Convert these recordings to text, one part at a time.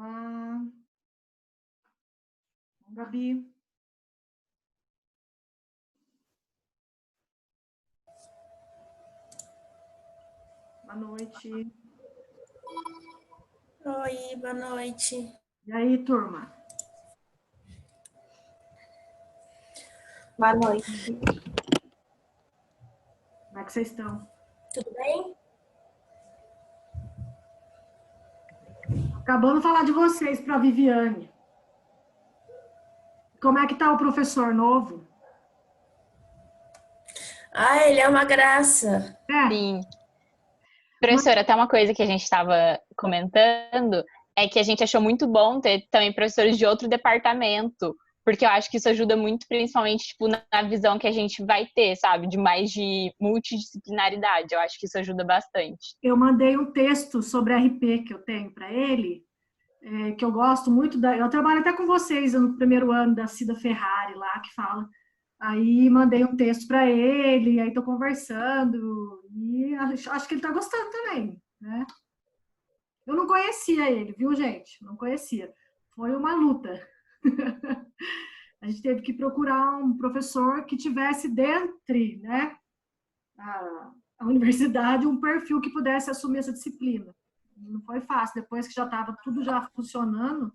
Olá, Gabi. Boa noite. Oi, boa noite. E aí, turma? Boa noite. Como é que vocês estão? Tudo bem? Acabando de falar de vocês para a Viviane. Como é que tá o professor novo? Ah, ele é uma graça. É, Sim. Professora, até uma coisa que a gente estava comentando é que a gente achou muito bom ter também professores de outro departamento, porque eu acho que isso ajuda muito, principalmente, tipo, na visão que a gente vai ter, sabe? De mais de multidisciplinaridade. Eu acho que isso ajuda bastante. eu mandei um texto sobre RP que eu tenho para ele, que eu gosto muito da. Eu trabalho até com vocês no primeiro ano da Cida Ferrari lá, que fala. Aí mandei um texto para ele, aí estou conversando, e acho que ele está gostando também, né? Eu não conhecia ele, viu, gente? Não conhecia. Foi uma luta. A gente teve que procurar um professor que tivesse dentro, né, a universidade, um perfil que pudesse assumir essa disciplina. Não foi fácil. Depois que já estava tudo já funcionando,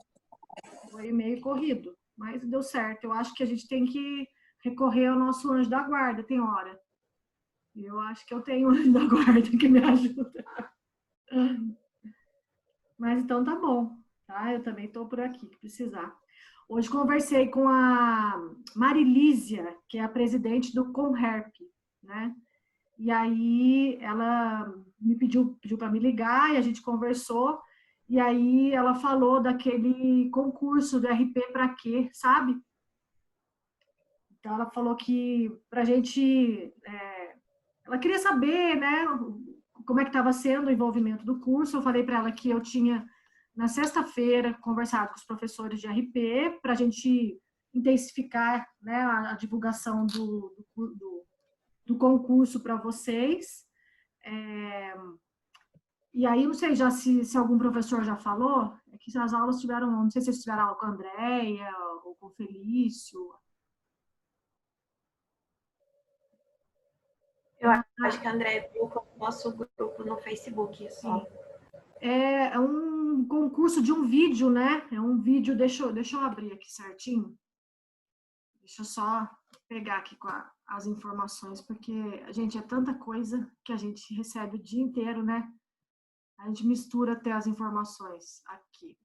foi meio corrido, mas deu certo. Eu acho que a gente tem que recorrer ao nosso anjo da guarda, tem hora. E eu acho que eu tenho um anjo da guarda que me ajuda. Mas então tá bom, tá? Eu também estou por aqui, que precisar. Hoje conversei com a Marilísia, que é a presidente do Conherp, né? E aí ela me pediu para me ligar e a gente conversou. E aí ela falou daquele concurso do RP para quê, sabe? Então ela falou que para a gente, ela queria saber, né, como é que estava sendo o envolvimento do curso. Eu falei para ela que eu tinha na sexta-feira conversado com os professores de RP para a gente intensificar, né, a divulgação do concurso para vocês. É, e aí, não sei já se algum professor já falou, é que as aulas tiveram, não sei se vocês tiveram aula com a Andréia ou com o Felício. Eu acho que a André colocou o nosso grupo no Facebook só. É um concurso de um vídeo, né? É um vídeo, deixa eu abrir aqui certinho. Deixa eu só pegar aqui com as informações, porque, gente, é tanta coisa que a gente recebe o dia inteiro, né? A gente mistura até as informações aqui.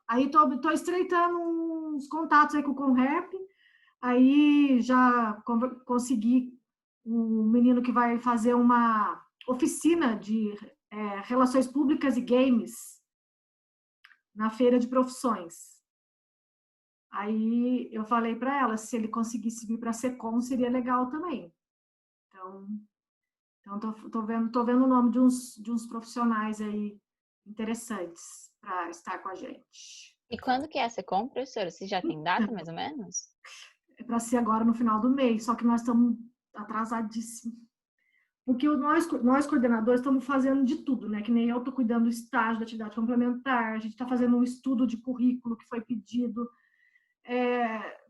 Aí tô estreitando uns contatos aí com o Conrep, aí já consegui um menino que vai fazer uma oficina de relações públicas e games na feira de profissões. Aí eu falei para ela, se ele conseguisse vir para a Secom, seria legal também. Então tô vendo o nome de uns profissionais aí interessantes para estar com a gente. E quando que é essa compra, professora? Você já tem data, mais ou menos? É para ser agora no final do mês, só que nós estamos atrasadíssimos. Porque nós coordenadores estamos fazendo de tudo, né? Que nem eu estou cuidando do estágio da atividade complementar, a gente está fazendo um estudo de currículo que foi pedido,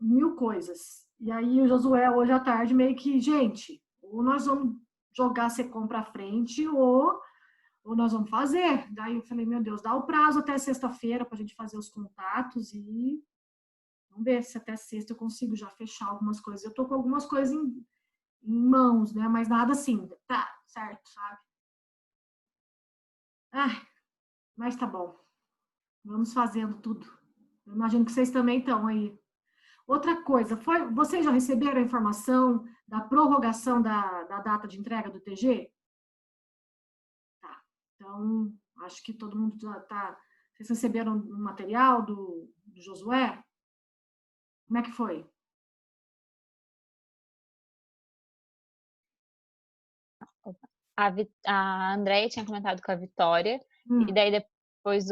mil coisas. E aí o Josué, hoje à tarde, meio que, gente, ou nós vamos jogar a Secom para frente, ou nós vamos fazer. Daí eu falei, meu Deus, dá o prazo até sexta-feira para a gente fazer os contatos e vamos ver se até sexta eu consigo já fechar algumas coisas. Eu estou com algumas coisas em mãos, né? Mas nada assim, tá, certo, sabe? Ah, mas tá bom. Vamos fazendo tudo. Eu imagino que vocês também estão aí. Outra coisa, vocês já receberam a informação da prorrogação da data de entrega do TG? Tá. Então, acho que todo mundo já tá. Vocês receberam o material do Josué? Como é que foi? A Andrea tinha comentado com a Vitória, e Hum, daí depois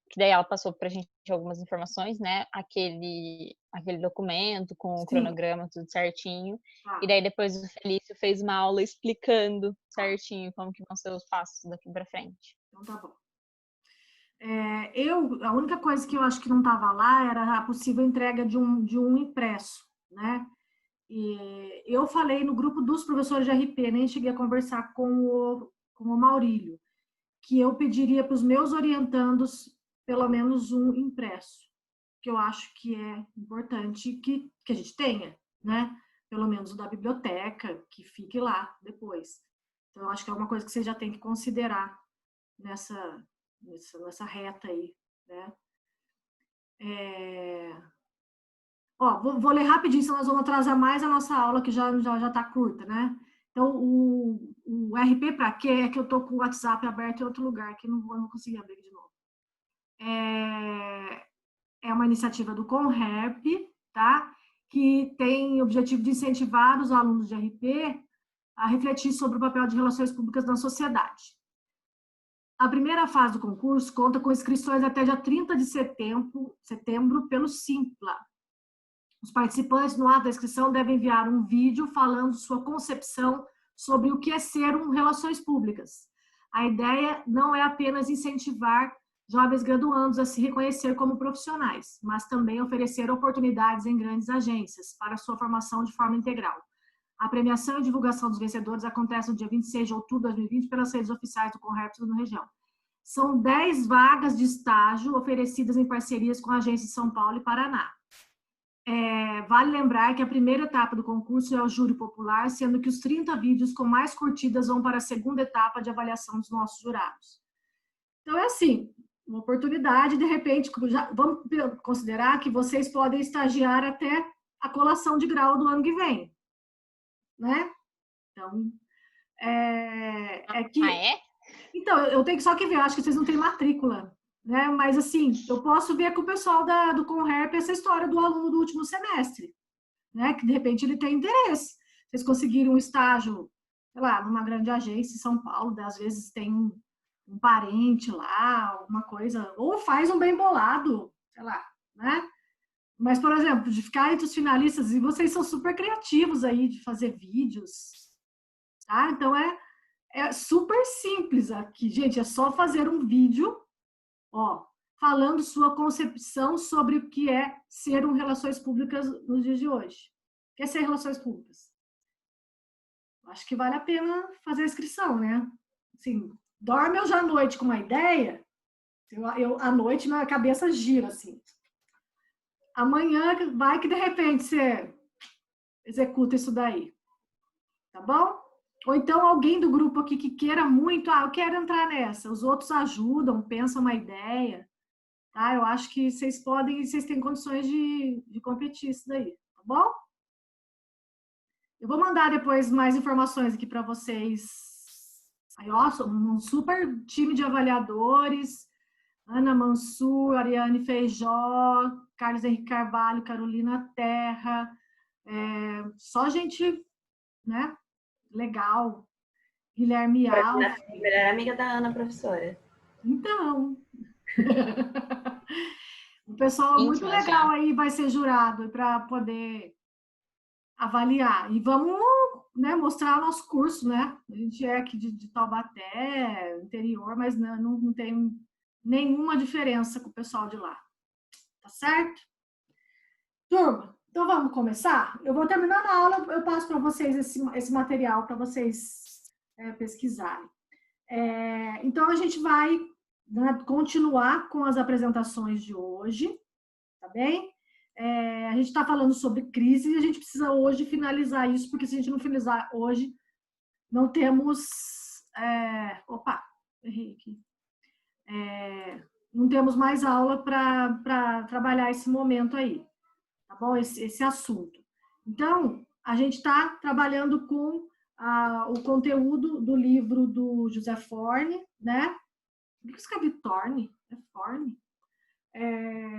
que daí ela passou pra gente algumas informações, né? Aquele documento com o sim, cronograma, tudo certinho. E tá. daí depois o Felício fez uma aula explicando certinho como que vão ser os passos daqui pra frente. Então tá bom. A única coisa que eu acho que não estava lá era a possível entrega de um impresso, né? E eu falei no grupo dos professores de RP, nem cheguei a conversar com o Maurílio, que eu pediria para os meus orientandos pelo menos um impresso, que eu acho que é importante que a gente tenha, né? Pelo menos o da biblioteca, que fique lá depois. Então, eu acho que é uma coisa que você já tem que considerar nessa reta aí, né? Vou ler rapidinho, senão nós vamos atrasar mais a nossa aula, que já está curta, né? Então, o RP para quê? É que eu estou com o WhatsApp aberto em outro lugar, que não vou conseguir abrir de novo. É uma iniciativa do Conherp, tá? Que tem o objetivo de incentivar os alunos de RP a refletir sobre o papel de relações públicas na sociedade. A primeira fase do concurso conta com inscrições até dia 30 de setembro pelo Simpla. Os participantes, no ato da inscrição, devem enviar um vídeo falando sua concepção sobre o que é ser relações públicas. A ideia não é apenas incentivar jovens graduandos a se reconhecer como profissionais, mas também oferecer oportunidades em grandes agências para sua formação de forma integral. A premiação e divulgação dos vencedores acontece no dia 26 de outubro de 2020 pelas redes oficiais do Conherp na região. São 10 vagas de estágio oferecidas em parcerias com agências de São Paulo e Paraná. Vale lembrar que a primeira etapa do concurso é o júri popular, sendo que os 30 vídeos com mais curtidas vão para a segunda etapa de avaliação dos nossos jurados. Então, é assim, uma oportunidade, de repente, vamos considerar que vocês podem estagiar até a colação de grau do ano que vem, né? Então, Então, eu tenho só que ver, eu acho que vocês não têm matrícula, né? Mas, assim, eu posso ver com o pessoal do Conherp essa história do aluno do último semestre, né? Que, de repente, ele tem interesse. Vocês conseguiram um estágio, sei lá, numa grande agência em São Paulo, às vezes tem um parente lá, alguma coisa, ou faz um bem bolado, sei lá, né? Mas, por exemplo, de ficar entre os finalistas, e vocês são super criativos aí de fazer vídeos, tá? Então, é super simples aqui, gente, é só fazer um vídeo, falando sua concepção sobre o que é ser relações públicas nos dias de hoje. O que é ser relações públicas? Acho que vale a pena fazer a inscrição, né? Assim, dorme hoje à noite com uma ideia, à noite minha cabeça gira, assim. Amanhã vai que de repente você executa isso daí, tá bom? Ou então alguém do grupo aqui que queira muito, eu quero entrar nessa. Os outros ajudam, pensam uma ideia, tá? Eu acho que vocês têm condições de competir isso daí, tá bom? Eu vou mandar depois mais informações aqui para vocês. Aí, um super time de avaliadores, Ana Mansur, Ariane Feijó, Carlos Henrique Carvalho, Carolina Terra, só gente, né, legal. Guilherme Alves. Melhor amiga da Ana, professora. Então, o pessoal muito legal aí vai ser jurado para poder avaliar. E vamos, né, mostrar o nosso curso, né? A gente é aqui de Taubaté, interior, mas não tem nenhuma diferença com o pessoal de lá. Tá certo? Turma, então vamos começar? Eu vou terminar a aula, eu passo para vocês esse material para vocês pesquisarem. Então, a gente vai, né, continuar com as apresentações de hoje, tá bem? A gente está falando sobre crise e a gente precisa hoje finalizar isso, porque se a gente não finalizar hoje, não temos... errei aqui. Não temos mais aula para trabalhar esse momento aí, tá bom? Esse assunto. Então, a gente está trabalhando com o conteúdo do livro do José Forne, né? Por que escrevi Torne? É Forne.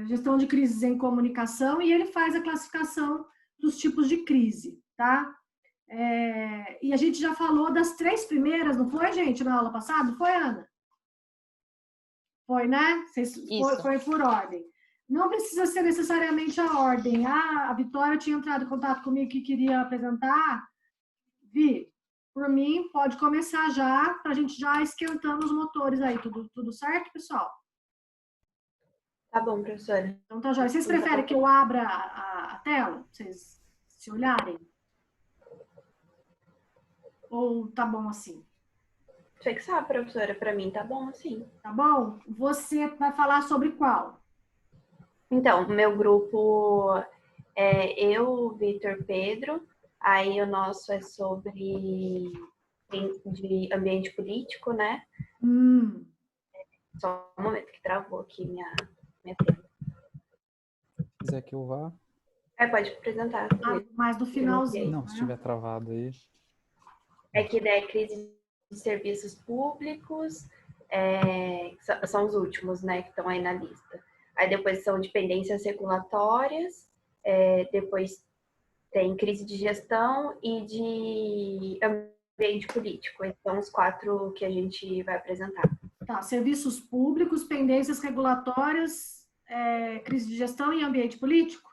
Gestão de crises em comunicação, e ele faz a classificação dos tipos de crise, tá? E a gente já falou das 3 primeiras, não foi, gente, na aula passada? Foi, Ana? Foi, né? Foi por ordem. Não precisa ser necessariamente a ordem. A Vitória tinha entrado em contato comigo que queria apresentar. Vi, por mim, pode começar já, para a gente já esquentando os motores aí. Tudo certo, pessoal? Tá bom, professora. Então tá, joia. Vocês preferem que eu abra a tela? Pra vocês se olharem? Ou tá bom assim? Você que sabe, professora, para mim tá bom assim. Tá bom? Você vai falar sobre qual? Então, meu grupo é eu, Vitor, Pedro. Aí o nosso é sobre de ambiente político, né? Hum, Só um momento que travou aqui minha tela. Se quiser que eu vá. Pode apresentar. mais do finalzinho. Não, se Né? estiver travado aí. É que daí crise de serviços públicos, são os últimos, né, que estão aí na lista. Aí depois são dependências regulatórias, depois tem crise de gestão e de ambiente político. Esses são os 4 que a gente vai apresentar. Tá, serviços públicos, pendências regulatórias, crise de gestão e ambiente político?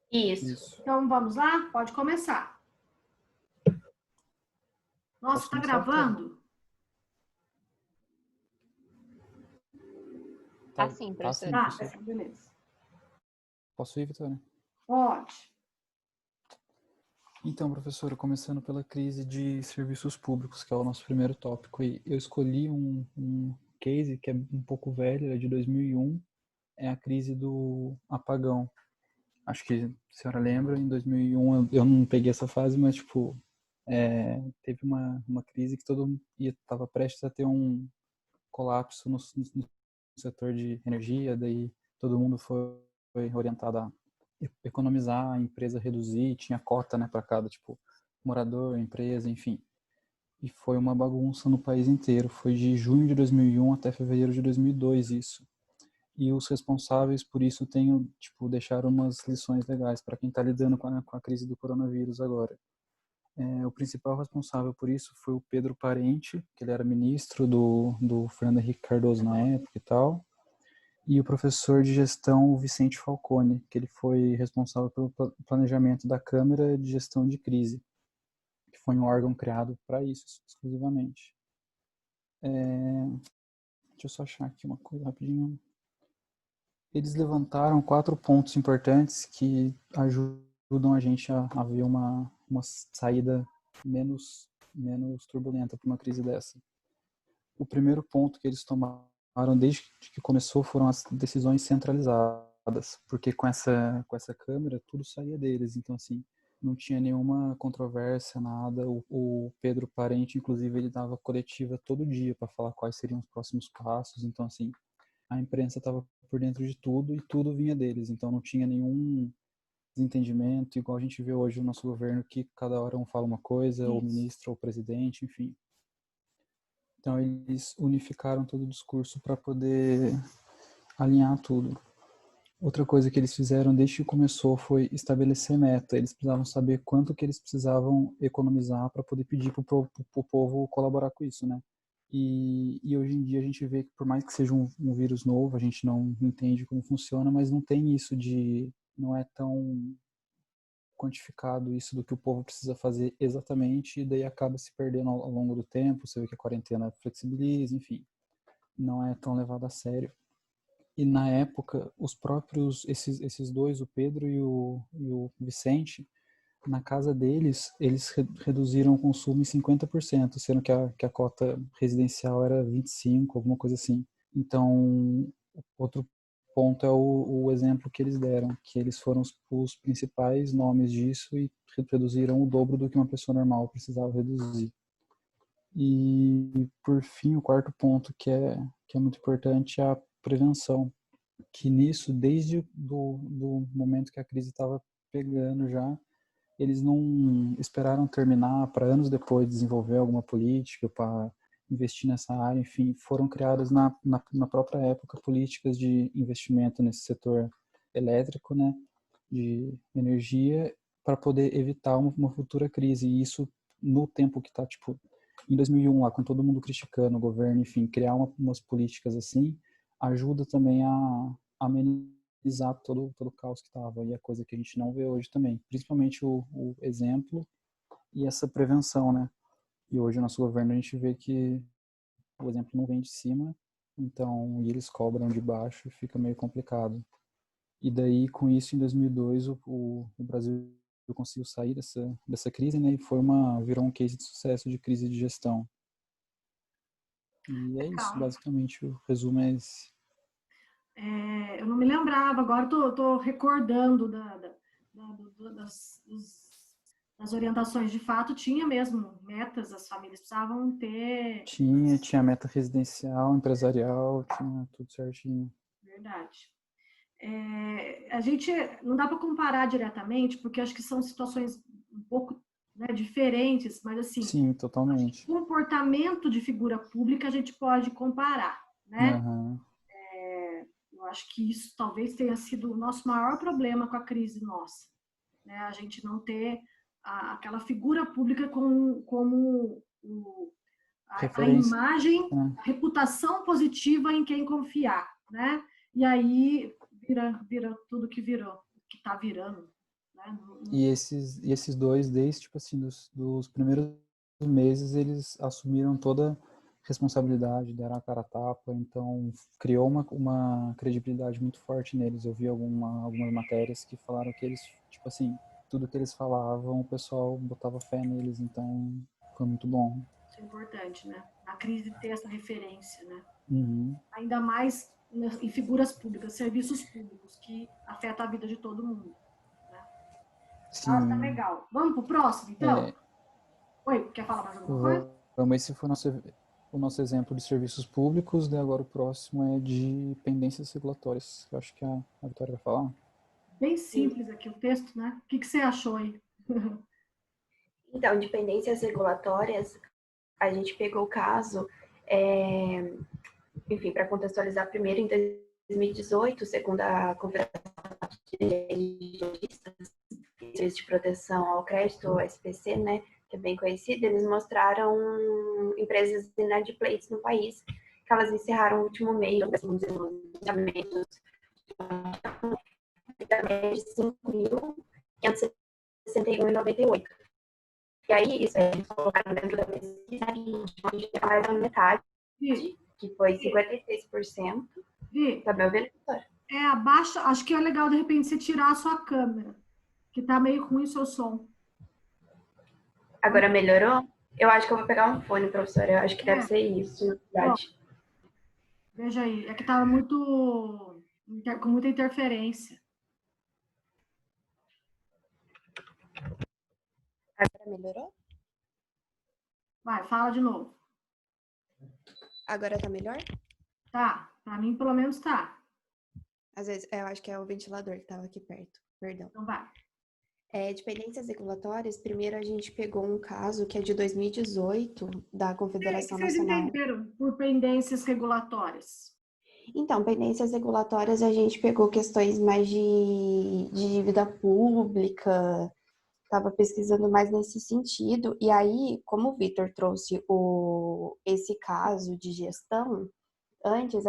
Isso. Então, vamos lá? Pode começar. Nossa, está gravando? Tá sim, professora. Tá sim, Beleza. Posso ir, Vitória? Pode. Então, professora, começando pela crise de serviços públicos, que é o nosso primeiro tópico. E eu escolhi um case que é um pouco velho, ele é de 2001, é a crise do apagão. Acho que a senhora lembra, em 2001 eu não peguei essa fase, mas tipo, teve uma crise que todo mundo estava prestes a ter um colapso no setor de energia, daí todo mundo foi orientado a economizar, a empresa reduzir, tinha cota, né, para cada tipo morador, empresa, enfim. E foi uma bagunça no país inteiro. Foi de junho de 2001 até fevereiro de 2002 isso. E os responsáveis por isso deixaram umas lições legais para quem está lidando com a crise do coronavírus agora. O principal responsável por isso foi o Pedro Parente, que ele era ministro do Fernando Henrique Cardoso na época e tal, e o professor de gestão, o Vicente Falcone, que ele foi responsável pelo planejamento da Câmara de Gestão de Crise, que foi um órgão criado para isso exclusivamente. Deixa eu só achar aqui uma coisa rapidinho. Eles levantaram 4 pontos importantes que ajudam a gente a ver uma saída menos turbulenta para uma crise dessa. O primeiro ponto que eles tomaram desde que começou foram as decisões centralizadas, porque com essa câmera tudo saía deles, então assim, não tinha nenhuma controvérsia, nada. O Pedro Parente, inclusive, ele dava coletiva todo dia para falar quais seriam os próximos passos, então assim, a imprensa estava por dentro de tudo e tudo vinha deles, então não tinha nenhum desentendimento, igual a gente vê hoje no nosso governo, que cada hora um fala uma coisa, ou o ministro, ou o presidente, enfim. Então eles unificaram todo o discurso para poder alinhar tudo. Outra coisa que eles fizeram desde que começou foi estabelecer meta. Eles precisavam saber quanto que eles precisavam economizar para poder pedir para o povo colaborar com isso, né? E hoje em dia a gente vê que por mais que seja um vírus novo, a gente não entende como funciona, mas não tem isso não é tão quantificado isso do que o povo precisa fazer exatamente, e daí acaba se perdendo ao longo do tempo. Você vê que a quarentena flexibiliza, enfim, não é tão levado a sério. E na época, os próprios, esses dois, o Pedro e o Vicente, na casa deles, eles reduziram o consumo em 50%, sendo que a cota residencial era 25%, alguma coisa assim. Então, outro ponto é o exemplo que eles deram, que eles foram os principais nomes disso e reduziram o dobro do que uma pessoa normal precisava reduzir. E, por fim, o quarto ponto que é muito importante é a prevenção, que nisso, desde do momento que a crise estava pegando já, eles não esperaram terminar para anos depois desenvolver alguma política para investir nessa área. Enfim, foram criadas na própria época políticas de investimento nesse setor elétrico, né, de energia, para poder evitar uma futura crise. E isso, no tempo que está, tipo, em 2001, lá, com todo mundo criticando o governo, enfim, criar umas políticas assim, ajuda também a amenizar todo o caos que estava, e a coisa que a gente não vê hoje também, principalmente o exemplo e essa prevenção, né? E hoje o nosso governo, a gente vê que o exemplo não vem de cima então e eles cobram de baixo e fica meio complicado. E daí, com isso, em 2002, o Brasil conseguiu sair dessa crise, né? E virou um case de sucesso de crise de gestão. E é isso, Legal. basicamente, o resumo é esse. Eu não me lembrava, agora estou recordando das orientações. De fato, tinha mesmo metas, as famílias precisavam ter. Tinha meta residencial, empresarial, tinha tudo certinho. Verdade. A gente não dá para comparar diretamente, porque acho que são situações um pouco, né, diferentes, mas assim, Sim, totalmente. comportamento de figura pública a gente pode comparar, né? Uhum. Eu acho que isso talvez tenha sido o nosso maior problema com a crise nossa, né? A gente não ter aquela figura pública como a Referência, imagem, né? a reputação positiva em quem confiar, né? E aí vira tudo que virou, que está virando, né? E esses dois, desde, tipo assim, dos primeiros meses, eles assumiram toda a responsabilidade, deram a cara a tapa, então criou uma credibilidade muito forte neles. Eu vi algumas matérias que falaram que eles, tipo assim, tudo que eles falavam, o pessoal botava fé neles, então foi muito bom. Isso é importante, né? A crise ter essa referência, né? Uhum. Ainda mais em figuras públicas, serviços públicos, que afeta a vida de todo mundo. Né? Nossa, tá Sim, legal. Vamos pro próximo, então? é, Oi, quer falar mais alguma coisa? vamos, esse foi o nosso exemplo de serviços públicos, daí agora o próximo é de pendências regulatórias. Eu acho que a Vitória vai falar. Bem simples aqui o texto, né? O que você achou aí? Então, dependências regulatórias, a gente pegou o caso, enfim, para contextualizar primeiro, em 2018, segundo a Confederação de Juristas de Proteção ao Crédito, o SPC, né, que é bem conhecido, eles mostraram empresas inadimplentes no país, que elas encerraram o último mês, assim, de de 5.561,98. E aí, isso eles colocaram dentro da pesquisa, onde é mais da metade, Vi, que foi 56%. Vi, Tá me ouvindo, Vitória? abaixa, acho que é legal de repente você tirar a sua câmera, que tá meio ruim o seu som. Agora melhorou? Eu acho que eu vou pegar um fone, professora. Eu acho que deve É, ser isso, na bom, verdade. veja aí, é que tava com muita interferência. Agora melhorou? Vai, fala de novo. Agora tá melhor? Tá, pra mim pelo menos tá. Às vezes, eu acho que é o ventilador que estava aqui perto. Perdão. Então vai. Dependências regulatórias, primeiro a gente pegou um caso que é de 2018, da O que Confederação vocês Nacional. entenderam por pendências regulatórias? Então, pendências regulatórias, a gente pegou questões mais de dívida pública, estava pesquisando mais nesse sentido. E aí, como o Vitor trouxe esse caso de gestão, antes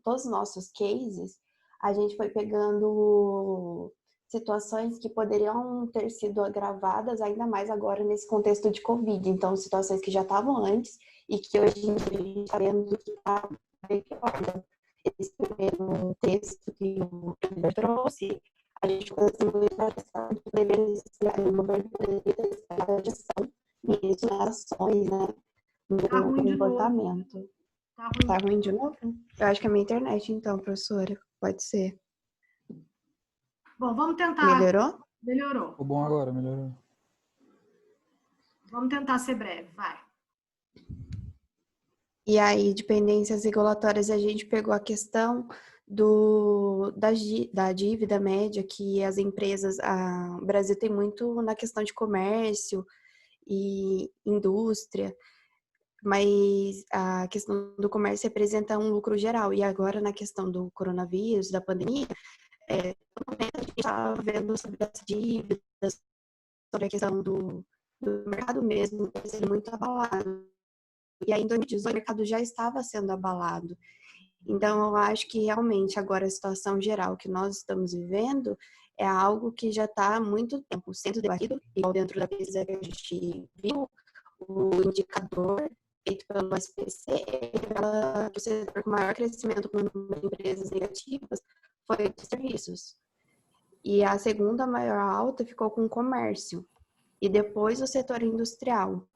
todos os nossos cases, a gente foi pegando situações que poderiam ter sido agravadas ainda mais agora nesse contexto de Covid. Então, situações que já estavam antes e que hoje em dia a gente está vendo que está bem pior. Esse primeiro texto que o Vitor trouxe, a gente conseguiu a questão de deveres o governo poderia ter esperado a gestão nisso, nas ações, né, Tá no ruim de novo. comportamento. Tá ruim. Tá ruim de novo? Eu acho que é a minha internet, então, professora. Pode ser. Bom, vamos tentar. Melhorou? Melhorou. Ficou bom agora, melhorou. Vamos tentar ser breve, vai. E aí, dependências regulatórias, a gente pegou a questão da dívida média que as empresas... O Brasil tem muito na questão de comércio e indústria, mas a questão do comércio representa um lucro geral. E agora, na questão do coronavírus, da pandemia, a gente está vendo sobre as dívidas, sobre a questão do mercado mesmo, sendo muito abalado. E aí, em 2018, o mercado já estava sendo abalado. Então, eu acho que realmente agora a situação geral que nós estamos vivendo é algo que já está há muito tempo sendo debatido, igual dentro da pesquisa que a gente viu, o indicador feito pelo SPC revela que o setor com maior crescimento no número de empresas negativas foi de serviços. E a segunda maior alta ficou com o comércio. E depois o setor industrial.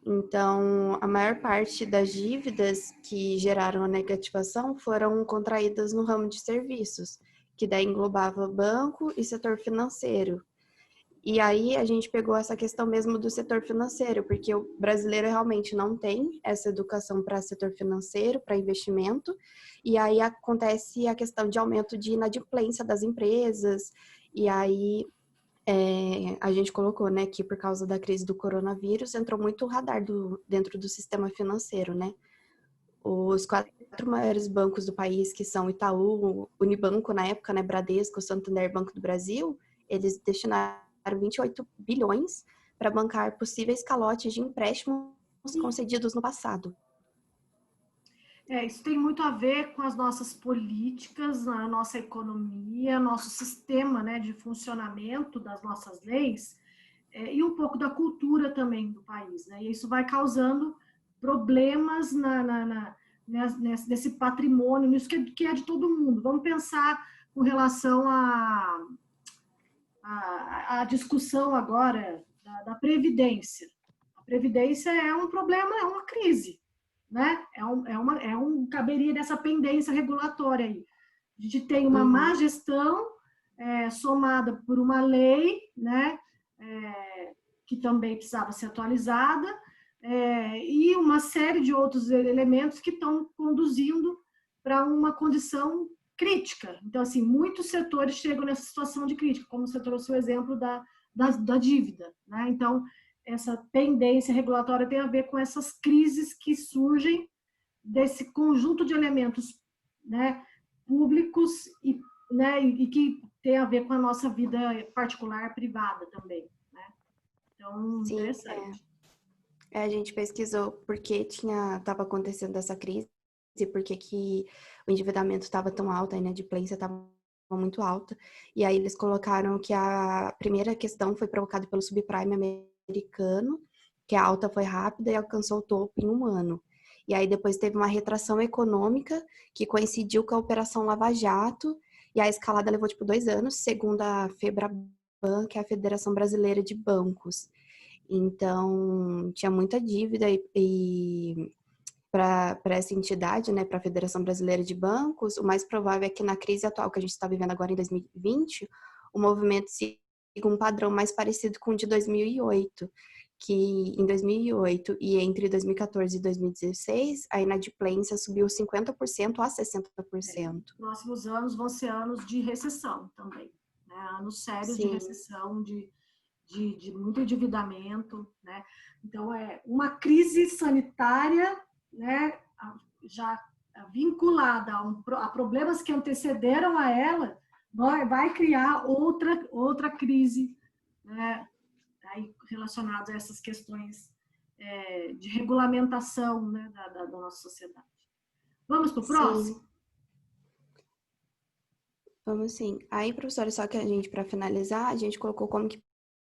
Então, a maior parte das dívidas que geraram a negativação foram contraídas no ramo de serviços, que daí englobava banco e setor financeiro. E aí a gente pegou essa questão mesmo do setor financeiro, porque o brasileiro realmente não tem essa educação para setor financeiro, para investimento, e aí acontece a questão de aumento de inadimplência das empresas, e aí a gente colocou, né, que por causa da crise do coronavírus entrou muito o radar dentro do sistema financeiro, né? Os 4 maiores bancos do país, que são Itaú, Unibanco na época, né, Bradesco, Santander, Banco do Brasil, eles destinaram 28 bilhões para bancar possíveis calotes de empréstimos concedidos no passado. Isso tem muito a ver com as nossas políticas, a nossa economia, nosso sistema, né, de funcionamento das nossas leis, e um pouco da cultura também do país, né? E isso vai causando problemas nesse patrimônio, nisso que é de todo mundo. Vamos pensar com relação à discussão agora da Previdência. A Previdência é um problema, é uma crise, né? Caberia nessa pendência regulatória aí. A gente tem uma má gestão somada por uma lei, né? Que também precisava ser atualizada, e uma série de outros elementos que estão conduzindo para uma condição crítica. Então, assim, muitos setores chegam nessa situação de crítica, como você trouxe o exemplo da dívida, né? Então, essa pendência regulatória tem a ver com essas crises que surgem desse conjunto de elementos, né, públicos e que tem a ver com a nossa vida particular, privada também, né? Então, Sim, interessante. A gente pesquisou por que estava acontecendo essa crise e por que o endividamento estava tão alto, a inadimplência estava muito alta. E aí eles colocaram que a primeira questão foi provocada pelo subprime americano, que a alta foi rápida e alcançou o topo em 1 ano. E aí depois teve uma retração econômica que coincidiu com a Operação Lava Jato, e a escalada levou 2 anos, segundo a FEBRABAN, que é a Federação Brasileira de Bancos. Então, tinha muita dívida e para essa entidade, né, para a Federação Brasileira de Bancos, o mais provável é que na crise atual que a gente está vivendo agora em 2020, o movimento siga um padrão mais parecido com o de 2008, que em 2008 e entre 2014 e 2016, a inadimplência subiu 50% a 60%. Os próximos anos vão ser anos de recessão também, né? Anos sérios de recessão, de muito endividamento, né? Então, uma crise sanitária, né, já vinculada a problemas que antecederam a ela, vai criar outra crise, né, aí relacionadas a essas questões de regulamentação, né, da nossa sociedade. Vamos para o próximo? Vamos sim. Aí, professora, só que a gente, para finalizar, a gente colocou como que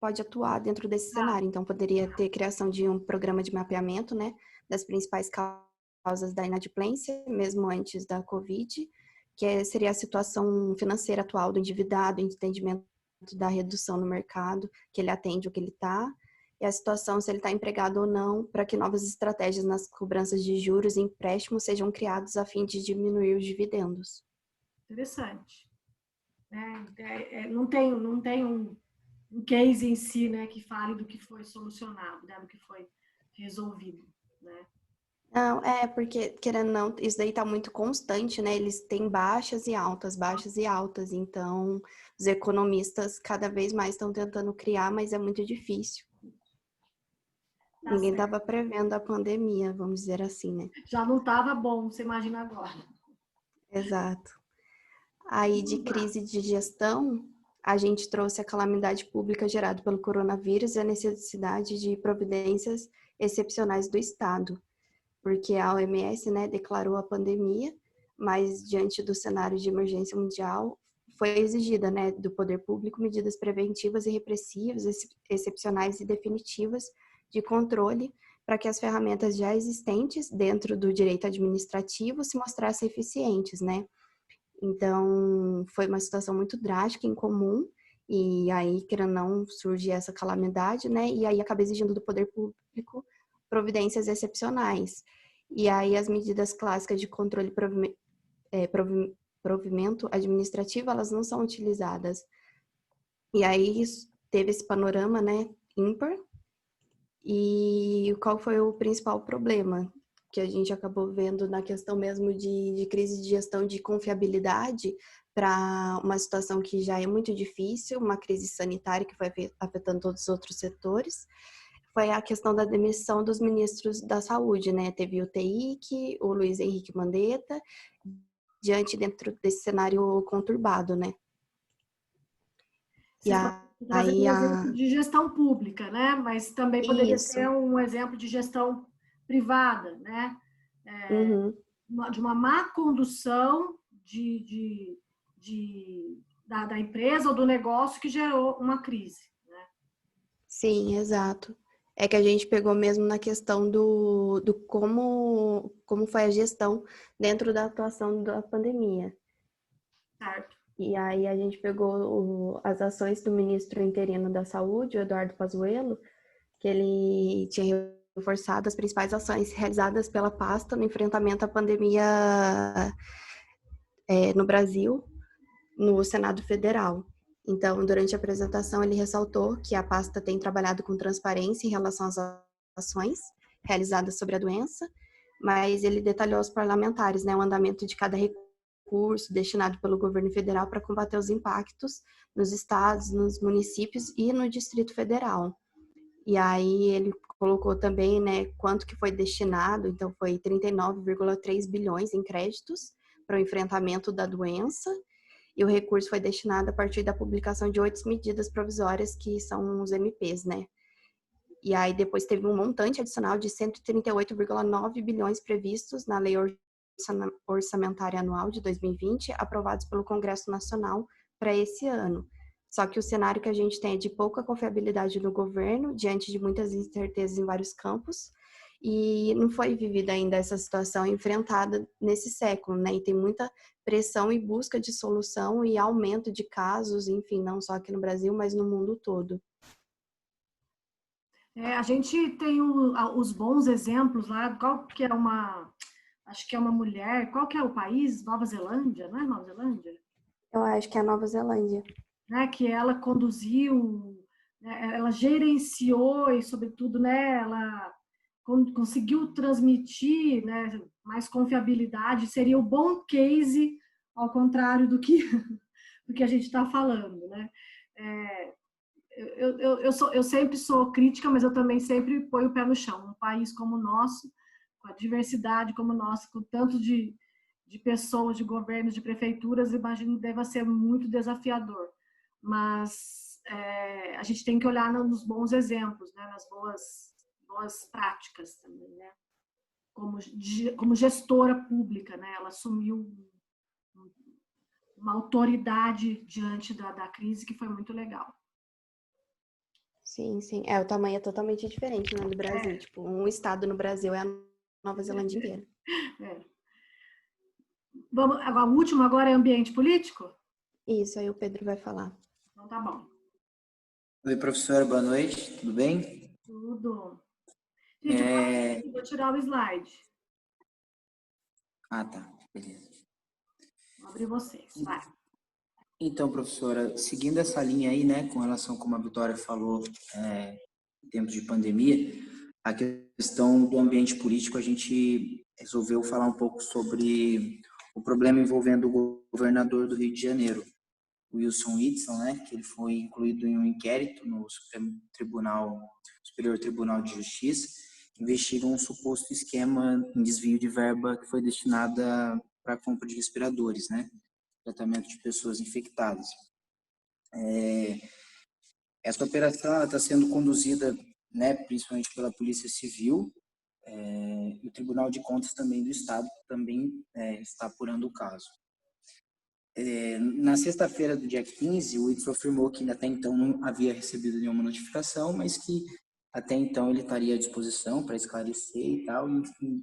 pode atuar dentro desse cenário. Então, poderia ter criação de um programa de mapeamento, né, das principais causas da inadimplência, mesmo antes da Covid, seria a situação financeira atual do endividado, entendimento da redução no mercado, que ele atende o que ele está, e a situação se ele está empregado ou não, para que novas estratégias nas cobranças de juros e empréstimos sejam criadas a fim de diminuir os dividendos. Interessante. Não tem um case em si, né, que fale do que foi solucionado, né, do que foi resolvido, né? Não, porque, querendo ou não, isso daí tá muito constante, né? Eles têm baixas e altas, então os economistas cada vez mais estão tentando criar, mas é muito difícil. Ninguém estava prevendo a pandemia, vamos dizer assim, né? Já não estava bom, você imagina agora. Exato. Aí, de crise de gestão, a gente trouxe a calamidade pública gerada pelo coronavírus e a necessidade de providências excepcionais do Estado, porque a OMS, né, declarou a pandemia, mas diante do cenário de emergência mundial, foi exigida, né, do poder público medidas preventivas e repressivas, excepcionais e definitivas de controle para que as ferramentas já existentes dentro do direito administrativo se mostrassem eficientes, né? Então, foi uma situação muito drástica, incomum, e aí, querendo ou não, surge essa calamidade, né? E aí acaba exigindo do poder público providências excepcionais. E aí as medidas clássicas de controle e provimento administrativo, elas não são utilizadas. E aí teve esse panorama, né, ímpar. E qual foi o principal problema que a gente acabou vendo na questão mesmo de crise de gestão de confiabilidade para uma situação que já é muito difícil, uma crise sanitária que vai afetando todos os outros setores, foi a questão da demissão dos ministros da saúde, né? Teve o TIC, o Luiz Henrique Mandetta, dentro desse cenário conturbado, né? Você E está trazendo um exemplo de gestão pública, né? Mas também poderia ser um exemplo de gestão privada, né? De uma má condução da empresa ou do negócio que gerou uma crise, né? Sim, exato. É que a gente pegou mesmo na questão do como foi a gestão dentro da atuação da pandemia. Certo. E aí a gente pegou as ações do ministro interino da Saúde, o Eduardo Pazuello, que ele tinha reforçado as principais ações realizadas pela pasta no enfrentamento à pandemia no Brasil, no Senado Federal. Então, durante a apresentação, ele ressaltou que a pasta tem trabalhado com transparência em relação às ações realizadas sobre a doença, mas ele detalhou aos parlamentares, né, o andamento de cada recurso destinado pelo governo federal para combater os impactos nos estados, nos municípios e no Distrito Federal. E aí ele colocou também, né, quanto que foi destinado, então foi 39,3 bilhões em créditos para o enfrentamento da doença, e o recurso foi destinado a partir da publicação de 8 medidas provisórias, que são os MPs, né? E aí depois teve um montante adicional de 138,9 bilhões previstos na Lei Orçamentária Anual de 2020, aprovados pelo Congresso Nacional para esse ano. Só que o cenário que a gente tem é de pouca confiabilidade no governo, diante de muitas incertezas em vários campos, e não foi vivida ainda essa situação enfrentada nesse século, né? E tem muita pressão e busca de solução e aumento de casos, enfim, não só aqui no Brasil, mas no mundo todo. A gente tem os bons exemplos lá, qual que é acho que é uma mulher, qual que é o país? Nova Zelândia, não é Nova Zelândia? Eu acho que é a Nova Zelândia. Né, que ela conduziu, né, ela gerenciou e, sobretudo, né, ela conseguiu transmitir, né, mais confiabilidade, seria o bom case, ao contrário do que, do que a gente está falando, né? Eu sempre sou crítica, mas eu também sempre ponho o pé no chão. Um país como o nosso, com a diversidade como o nosso, com tanto de pessoas, de governos, de prefeituras, imagino que deva ser muito desafiador. Mas a gente tem que olhar nos bons exemplos, né? Nas boas práticas também, né? Como gestora pública, né? Ela assumiu uma autoridade diante da crise que foi muito legal. Sim, sim. O tamanho é totalmente diferente, né, do Brasil. Tipo, um estado no Brasil é a Nova Zelândia inteira. Vamos, o último agora é ambiente político? Isso, aí o Pedro vai falar. Então tá bom. Oi, professora, boa noite, tudo bem? Tudo. Gente, vou tirar o slide. Ah, tá, beleza. Vou abrir vocês, vai. Então, professora, seguindo essa linha aí, né, com relação como a Vitória falou, em tempos de pandemia, a questão do ambiente político, a gente resolveu falar um pouco sobre o problema envolvendo o governador do Rio de Janeiro, Wilson Witzel, né, que ele foi incluído em um inquérito no Superior Tribunal de Justiça, que investiga um suposto esquema em desvio de verba que foi destinada para a compra de respiradores, né, tratamento de pessoas infectadas. Essa operação está sendo conduzida, né, principalmente pela Polícia Civil, e o Tribunal de Contas também do Estado também está apurando o caso. Na sexta-feira do dia 15, o Witzel afirmou que até então não havia recebido nenhuma notificação, mas que até então ele estaria à disposição para esclarecer e tal,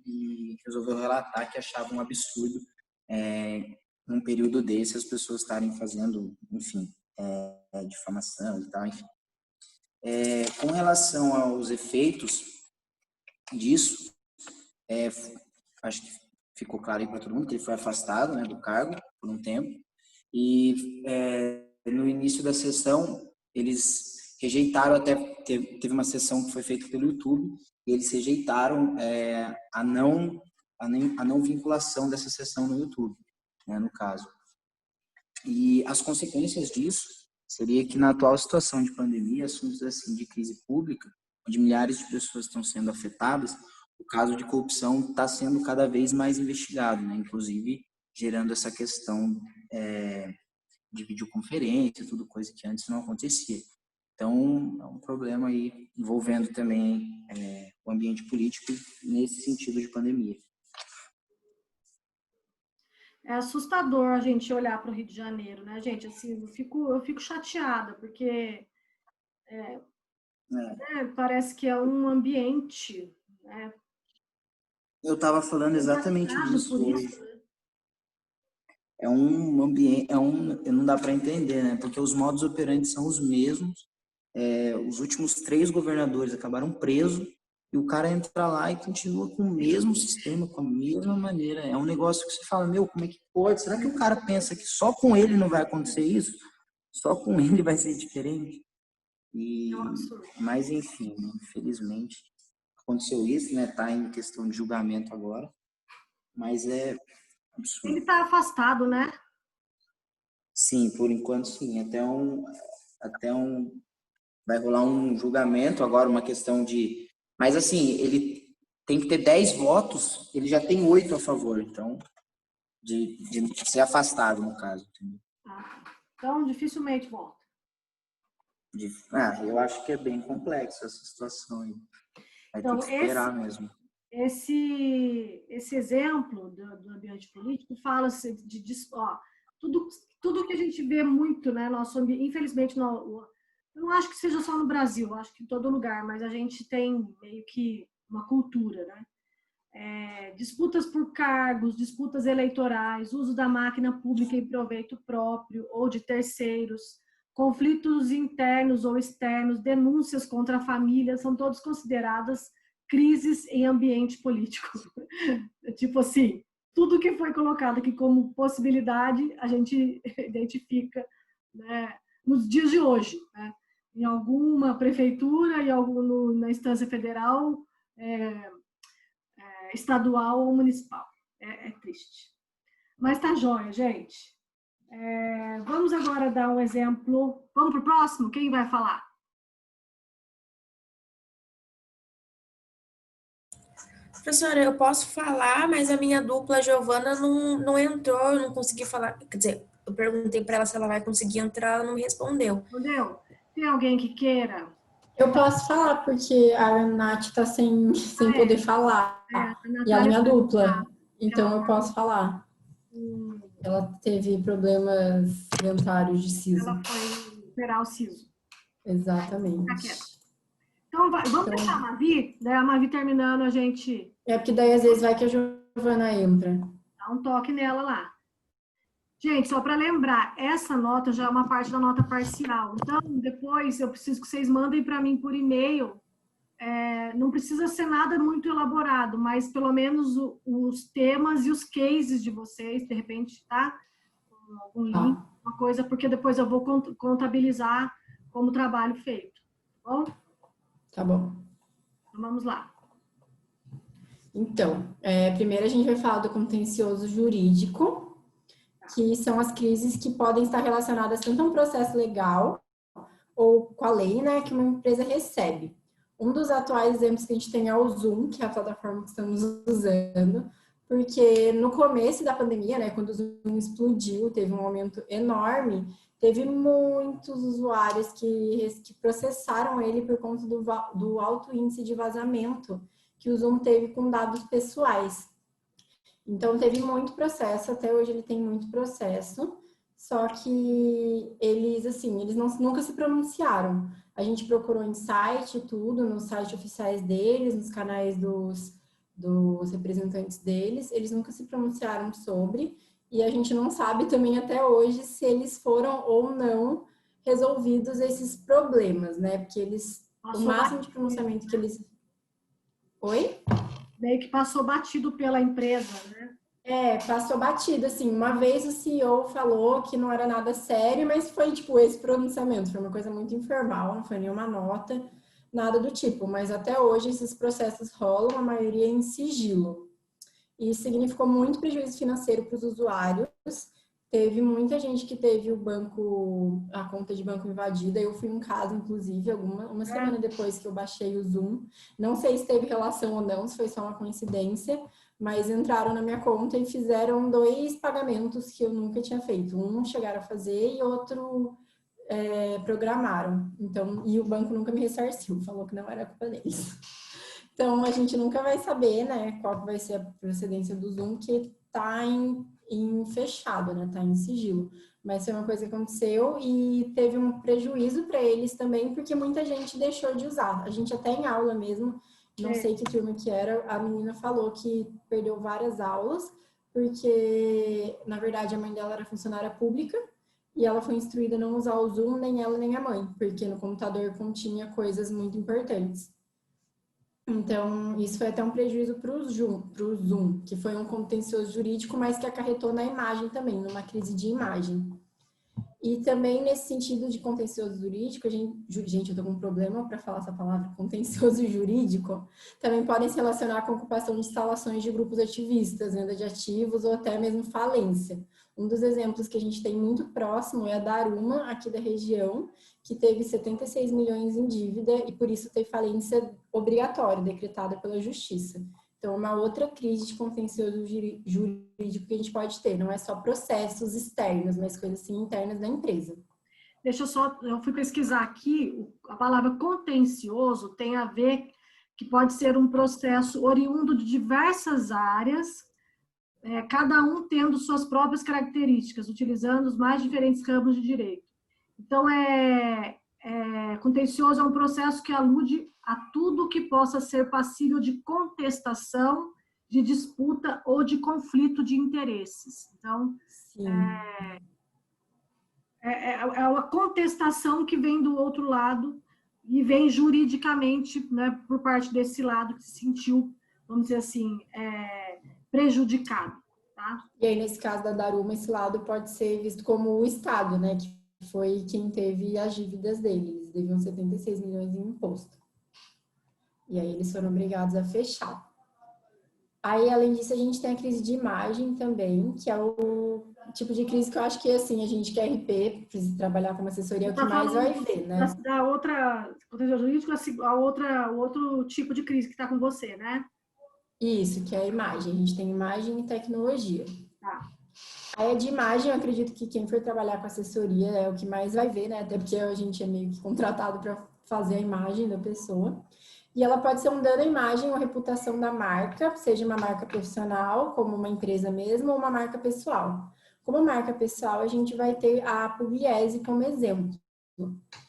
e resolveu relatar que achava um absurdo num período desse as pessoas estarem fazendo, enfim, difamação e tal, enfim. Com relação aos efeitos disso, acho que ficou claro aí para todo mundo que ele foi afastado, né, do cargo por um tempo, e no início da sessão eles rejeitaram, até teve uma sessão que foi feita pelo YouTube, e eles rejeitaram a não vinculação dessa sessão no YouTube, né, no caso. E as consequências disso seria que na atual situação de pandemia, assuntos assim de crise pública, onde milhares de pessoas estão sendo afetadas, o caso de corrupção está sendo cada vez mais investigado, né? Inclusive gerando essa questão de videoconferência, tudo coisa que antes não acontecia. Então, é um problema aí envolvendo também o ambiente político nesse sentido de pandemia. É assustador a gente olhar para o Rio de Janeiro, né, gente? Assim, eu fico chateada, porque parece que é um ambiente, né? Eu estava falando exatamente disso hoje. Isso, né? É um ambiente, não dá para entender, né? Porque os modos operantes são os mesmos. Os últimos 3 governadores acabaram presos e o cara entra lá e continua com o mesmo sistema, com a mesma maneira. É um negócio que você fala, meu, como é que pode? Será que o cara pensa que só com ele não vai acontecer isso? Só com ele vai ser diferente? É um absurdo. Mas, enfim, infelizmente, aconteceu isso, né? Tá em questão de julgamento agora, mas é absurdo. Ele está afastado, né? Sim, por enquanto sim. Vai rolar um julgamento agora, uma questão de... Mas assim, ele tem que ter 10 votos, ele já tem 8 a favor, então, de ser afastado, no caso. Então, dificilmente volta. Eu acho que é bem complexo essa situação aí. Vai ter que esperar mesmo. Esse exemplo do ambiente político fala-se tudo que a gente vê muito, né? Nosso ambiente, infelizmente, eu não acho que seja só no Brasil, acho que em todo lugar, mas a gente tem meio que uma cultura, né? Disputas por cargos, disputas eleitorais, uso da máquina pública em proveito próprio ou de terceiros, conflitos internos ou externos, denúncias contra a família, são todas consideradas crises em ambiente político. Tipo assim, tudo que foi colocado aqui como possibilidade, a gente identifica, né, nos dias de hoje, né? Em alguma prefeitura, na instância federal, estadual ou municipal. É triste. Mas tá jóia, gente. Vamos agora dar um exemplo. Vamos para o próximo? Quem vai falar? Professora, eu posso falar, mas a minha dupla, a Giovana, não entrou, eu não consegui falar. Quer dizer, eu perguntei para ela se ela vai conseguir entrar, ela não me respondeu. Respondeu? Tem alguém que queira? Eu posso falar, porque a Nath está sem poder falar. E a minha dupla. Então eu posso falar. Ela teve problemas dentários de siso. Ela foi operar o siso. Exatamente. Então, vamos deixar a Mavi? Daí a Mavi terminando, a gente... Porque daí às vezes vai que a Giovana entra. Dá um toque nela lá. Gente, só para lembrar, essa nota já é uma parte da nota parcial. Então, depois eu preciso que vocês mandem para mim por e-mail. Não precisa ser nada muito elaborado, mas pelo menos os temas e os cases de vocês, de repente, tá? Algum link, uma coisa, porque depois eu vou contabilizar como trabalho feito. Tá bom? Tá bom. Então, vamos lá. Então, primeiro a gente vai falar do contencioso jurídico, que são as crises que podem estar relacionadas tanto a um processo legal ou com a lei, né, que uma empresa recebe. Um dos atuais exemplos que a gente tem é o Zoom, que é a plataforma que estamos usando, porque no começo da pandemia, né, quando o Zoom explodiu, teve um aumento enorme, teve muitos usuários que processaram ele por conta do alto índice de vazamento que o Zoom teve com dados pessoais. Então, teve muito processo, até hoje ele tem muito processo, só que eles, assim, eles nunca se pronunciaram. A gente procurou em site, tudo, nos sites oficiais deles, nos canais dos representantes deles, eles nunca se pronunciaram sobre, e a gente não sabe também até hoje se eles foram ou não resolvidos esses problemas, né? Porque eles, o máximo de pronunciamento que eles... Oi? Meio que passou batido pela empresa, né? Passou batido, assim, uma vez o CEO falou que não era nada sério, mas foi, tipo, esse pronunciamento, foi uma coisa muito informal, não foi nenhuma nota, nada do tipo, mas até hoje esses processos rolam, a maioria em sigilo. E isso significou muito prejuízo financeiro para os usuários, teve muita gente que teve a conta de banco invadida, eu fui um caso, inclusive, uma semana depois que eu baixei o Zoom, não sei se teve relação ou não, se foi só uma coincidência, mas entraram na minha conta e fizeram 2 pagamentos que eu nunca tinha feito. Um chegaram a fazer e outro programaram. Então, e o banco nunca me ressarciu, falou que não era culpa deles. Então, a gente nunca vai saber, né, qual vai ser a procedência do Zoom, que está em fechado, né, está em sigilo. Mas foi uma coisa que aconteceu e teve um prejuízo para eles também, porque muita gente deixou de usar. A gente até em aula mesmo, não sei que turma que era, a menina falou que perdeu várias aulas, porque, na verdade, a mãe dela era funcionária pública e ela foi instruída a não usar o Zoom, nem ela nem a mãe, porque no computador continha coisas muito importantes. Então, isso foi até um prejuízo para o Zoom, que foi um contencioso jurídico, mas que acarretou na imagem também, numa crise de imagem. E também nesse sentido de contencioso jurídico, gente, eu tô com um problema para falar essa palavra, contencioso jurídico, também podem se relacionar com ocupação de instalações de grupos ativistas, venda de ativos ou até mesmo falência. Um dos exemplos que a gente tem muito próximo é a Daruma, aqui da região, que teve 76 milhões em dívida e por isso teve falência obrigatória, decretada pela Justiça. Então, uma outra crise de contencioso jurídico que a gente pode ter. Não é só processos externos, mas coisas assim internas da empresa. Eu fui pesquisar aqui, a palavra contencioso tem a ver que pode ser um processo oriundo de diversas áreas, cada um tendo suas próprias características, utilizando os mais diferentes ramos de direito. Então, contencioso é um processo que alude a tudo que possa ser passível de contestação, de disputa ou de conflito de interesses. Então, é uma contestação que vem do outro lado e vem juridicamente, né, por parte desse lado que se sentiu, vamos dizer assim, prejudicado. Tá? E aí, nesse caso da Daruma, esse lado pode ser visto como o Estado, né, que foi quem teve as dívidas deles, deviam 76 milhões em imposto. E aí eles foram obrigados a fechar. Aí, além disso, a gente tem a crise de imagem também, que é o tipo de crise que eu acho que, assim, a gente que é RP, precisa trabalhar como assessoria, é o que mais vai ver, né? Da outra, o outro tipo de crise que está com você, né? Isso, que é a imagem. A gente tem imagem e tecnologia. Tá. Aí, a de imagem, eu acredito que quem for trabalhar com assessoria é o que mais vai ver, né? Até porque a gente é meio que contratado para fazer a imagem da pessoa. E ela pode ser um dano à imagem ou reputação da marca, seja uma marca profissional, como uma empresa mesmo, ou uma marca pessoal. Como marca pessoal, a gente vai ter a Pugliese como exemplo,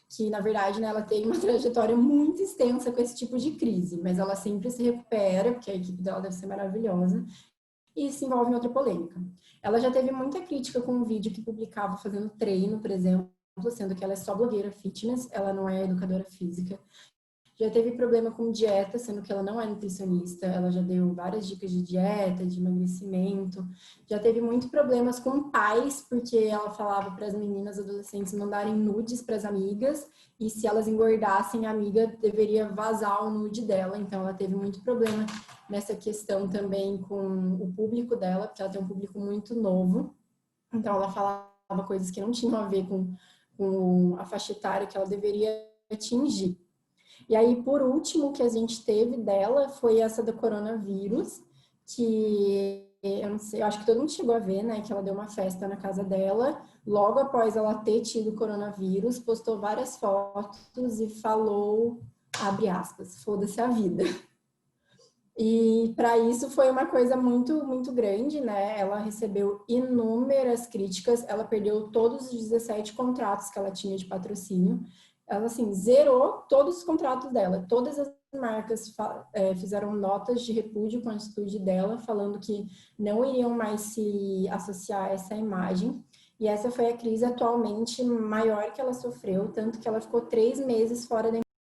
que, na verdade, né, ela tem uma trajetória muito extensa com esse tipo de crise, mas ela sempre se recupera, porque a equipe dela deve ser maravilhosa, e se envolve em outra polêmica. Ela já teve muita crítica com um vídeo que publicava fazendo treino, por exemplo, sendo que ela é só blogueira fitness, ela não é educadora física. Já teve problema com dieta, sendo que ela não é nutricionista, ela já deu várias dicas de dieta, de emagrecimento. Já teve muitos problemas com pais, porque ela falava para as meninas, adolescentes, mandarem nudes para as amigas, e se elas engordassem, a amiga deveria vazar o nude dela. Então, ela teve muito problema nessa questão também com o público dela, porque ela tem um público muito novo. Então, ela falava coisas que não tinham a ver com a faixa etária que ela deveria atingir. E aí, por último, que a gente teve dela foi essa do coronavírus, que eu não sei, eu acho que todo mundo chegou a ver, né? Que ela deu uma festa na casa dela, logo após ela ter tido coronavírus, postou várias fotos e falou, abre aspas, foda-se a vida. E para isso foi uma coisa muito, muito grande, né? Ela recebeu inúmeras críticas, ela perdeu todos os 17 contratos que ela tinha de patrocínio. Ela, assim, zerou todos os contratos dela. Todas as marcas fizeram notas de repúdio com a atitude dela, falando que não iriam mais se associar a essa imagem. E essa foi a crise atualmente maior que ela sofreu, tanto que ela ficou 3 meses fora da